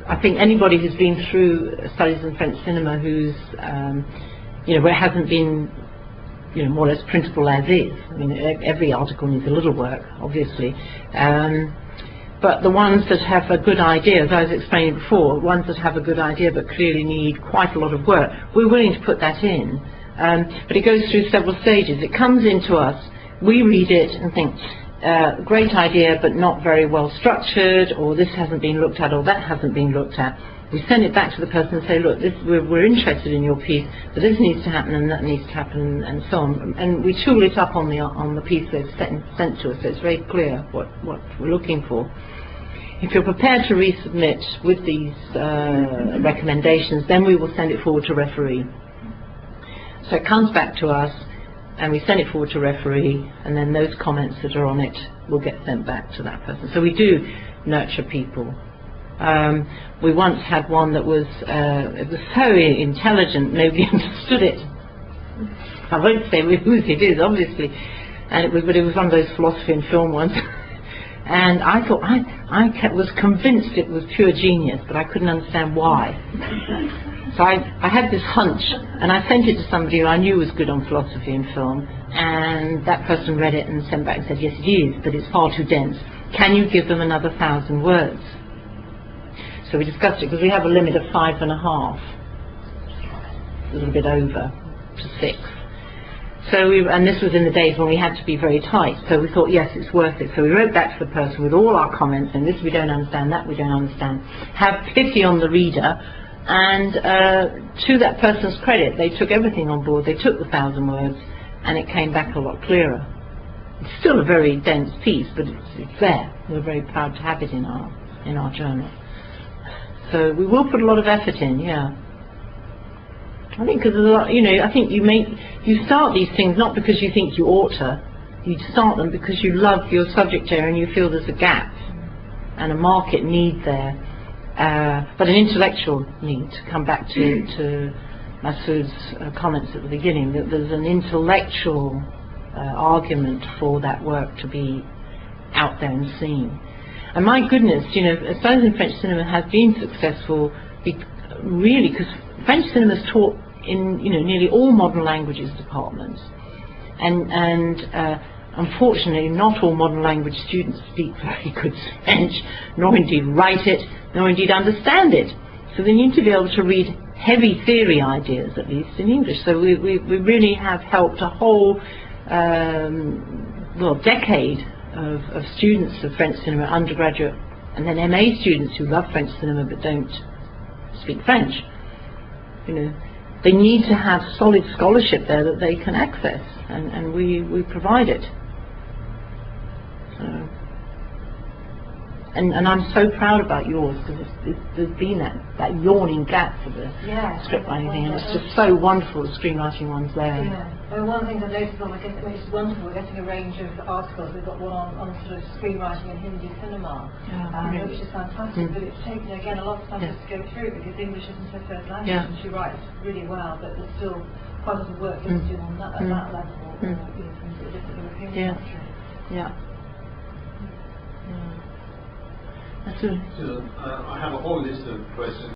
I think anybody who's been through studies in French cinema who's, where it hasn't been, more or less printable as is. I mean, every article needs a little work, obviously. But the ones that have a good idea, as I was explaining before, ones that have a good idea but clearly need quite a lot of work, we're willing to put that in. But it goes through several stages. It comes into us, we read it and think, great idea but not very well structured, or this hasn't been looked at, or that hasn't been looked at. We send it back to the person and say, look, we're interested in your piece, but this needs to happen and that needs to happen, and so on. And we tool it up on the piece they've sent to us, so it's very clear what we're looking for. If you're prepared to resubmit with these recommendations, then we will send it forward to referee. So it comes back to us, and we send it forward to referee, and then those comments that are on it will get sent back to that person. So we do nurture people. We once had one that was it was so intelligent, nobody understood it. I won't say whose it is, obviously, but it was one of those philosophy and film ones. And I thought, I was convinced it was pure genius, but I couldn't understand why. So I had this hunch, and I sent it to somebody who I knew was good on philosophy and film, and that person read it and sent back and said, yes, it is, but it's far too dense. Can you give them another 1,000 words? So we discussed it, because we have a limit of 5.5, a little bit over, to 6. So and this was in the days when we had to be very tight, so we thought, yes, it's worth it. So we wrote back to the person with all our comments, and this we don't understand, that we don't understand. Have pity on the reader, and to that person's credit, they took everything on board. They took the 1,000 words, and it came back a lot clearer. It's still a very dense piece, but it's there. We're very proud to have it in our journal. So we will put a lot of effort in, yeah. I think because I think you start these things not because you think you ought to. You start them because you love your subject area and you feel there's a gap and a market need there, but an intellectual need. To come back to Masood's comments at the beginning, that there's an intellectual argument for that work to be out there and seen. And my goodness, studies in French cinema have been successful, really, because French cinema is taught in nearly all modern languages departments, and unfortunately not all modern language students speak very good French, nor indeed write it, nor indeed understand it. So they need to be able to read heavy theory ideas, at least in English. So we really have helped a whole decade of students of French cinema, undergraduate and then MA students who love French cinema but don't speak French. They need to have solid scholarship there that they can access, and we provide it. And I'm so proud about yours, because there's been that yawning gap for the script writing thing, and it's just so wonderful the screenwriting one's there. Yeah. Well, one of the things I noticed on, which is wonderful, we're getting a range of articles. We've got one on sort of screenwriting and Hindi cinema, which is fantastic, but it's taken, again, a lot of time just to go through, because English isn't her first language, and she writes really well, but there's still quite a lot of work to do on that, at that level, from a different European country. Yeah. So, I have a whole list of questions.